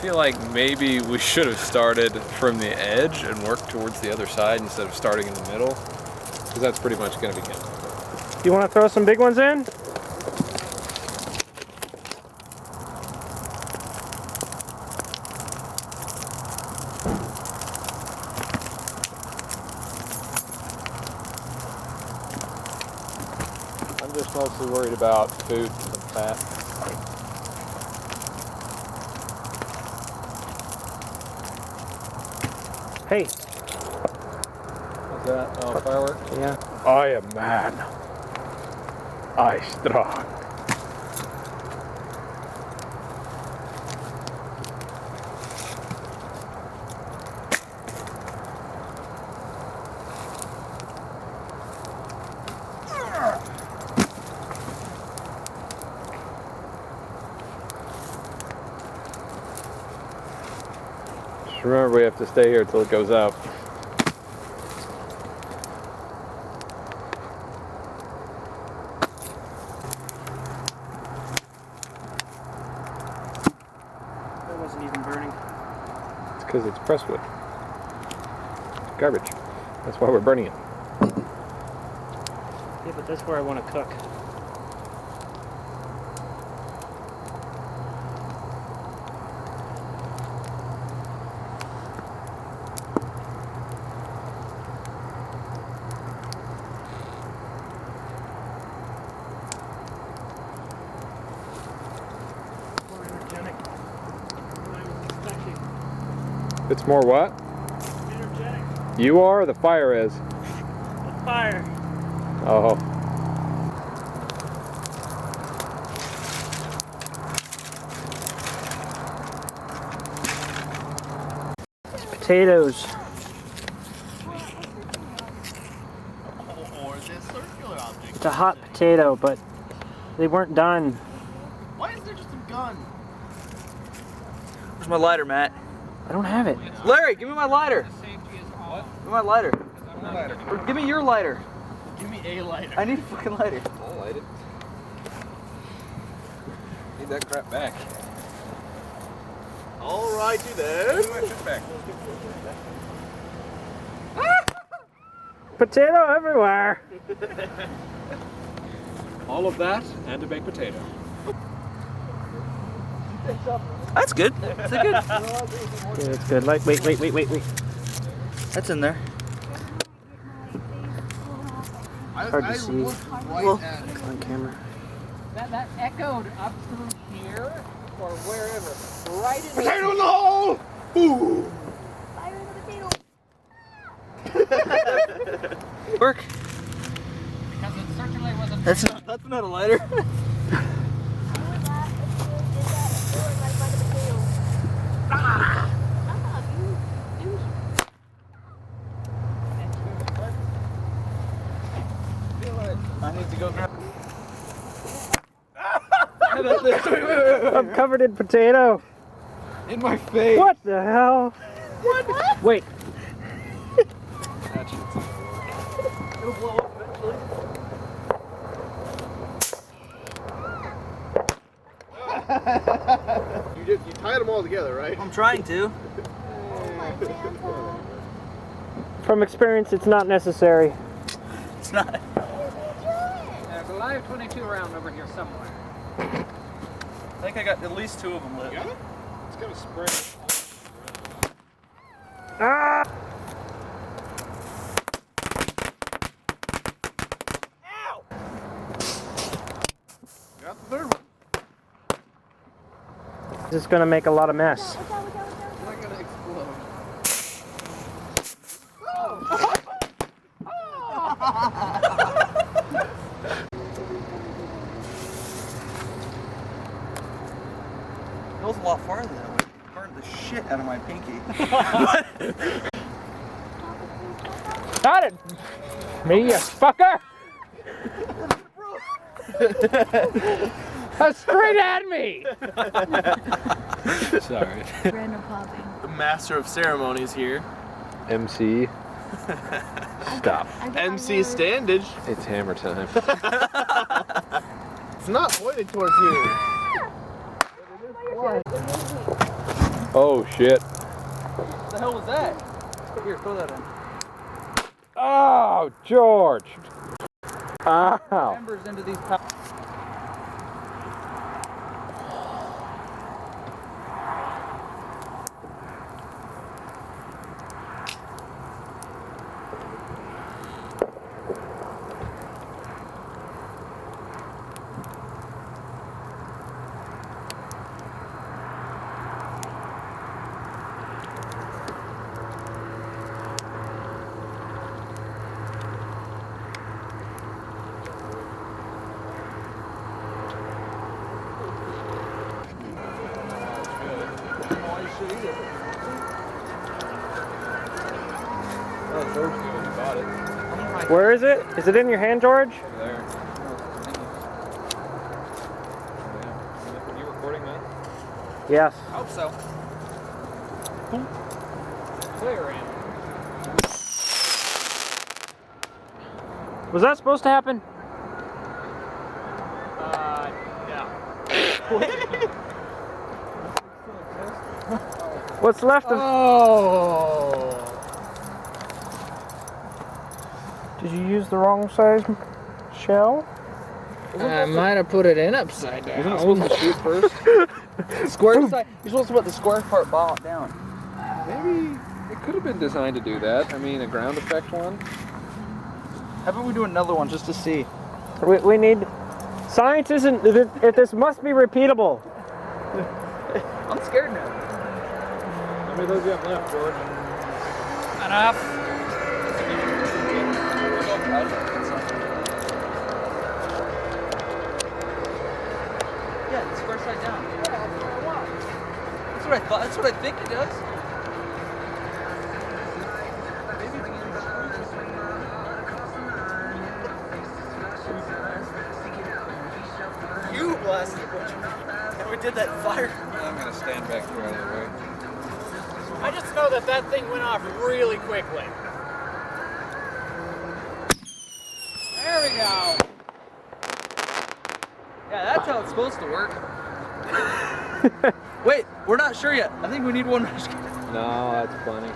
feel like maybe we should have started from the edge and worked towards the other side instead of starting in the middle, because that's pretty much going to be good. Do you want to throw some big ones in? I'm just mostly worried about food and fat. Hey. What's that? Oh, fireworks? Yeah. I am man. I strong. Just remember, we have to stay here until it goes out. That wasn't even burning. It's because it's pressed wood. Garbage. That's why we're burning it. Yeah, but that's where I want to cook. More energetic than I was expecting. It's more what? Energetic. You are or the fire is? The fire. Oh. Potatoes. Or is it a circular object? It's a hot potato, but they weren't done. Why is there just a gun? Where's my lighter, Matt? I don't have it. Larry, give me my lighter. What? Give me my lighter. Or give me your lighter. Give me a lighter. I need a fucking lighter. I'll light it. Need that crap back. Alrighty then. Back. Potato everywhere. All of that and a baked potato. That's good. That's good. Yeah, that's good. Like, wait. That's in there. Hard to see. Well, On camera. That echoed up through here or wherever. Right in Potato in the hole! Boom! Fire in the potato. work. Because it certainly wasn't. That's not a lighter. I need to go grab. I'm covered in potato. In my face! What the hell? What? Wait. That shit's gonna work. It'll blow up eventually. You tied them all together, right? I'm trying to. From experience, it's not necessary. It's not. There's a live 22 round over here somewhere. I think I got at least 2 of them lit. Got it? It's got a spray. Ah! Got the third one. This is gonna make a lot of mess. It's not gonna explode. It goes a lot farther that way. It burned the shit out of my pinky. Got it! Me, you fucker! Straight at me! Sorry. Random popping. The master of ceremonies here. MC. Stop. MC Standage. It's hammer time. It's not pointed towards you. Oh, Oh shit. What the hell was that? Here, throw that in. Oh, George. Ow. Members into these Oh, George knew when he bought it. Where is it? Is it in your hand, George? Over there. Are you recording that? Yes. I hope so. Clear in. Was that supposed to happen? Yeah. What's left of? Oh. Did you use the wrong size shell? I might have put it in upside down. Wasn't it supposed to shoot first? Square side. You're supposed to put the square part down. Maybe it could have been designed to do that. I mean, a ground effect one. How about we do another one just to see? We need. Science isn't. This must be repeatable. I'm scared now. How many of those you have left, George? Enough. Yeah, the square side down. That's what I thought. That's what I think it does. You blasted it, and we did that fire. I'm gonna stand back here out of the way. I just know that that thing went off really quickly. There we go. Yeah, that's how it's supposed to work. Wait, we're not sure yet. I think we need one. No, that's plenty.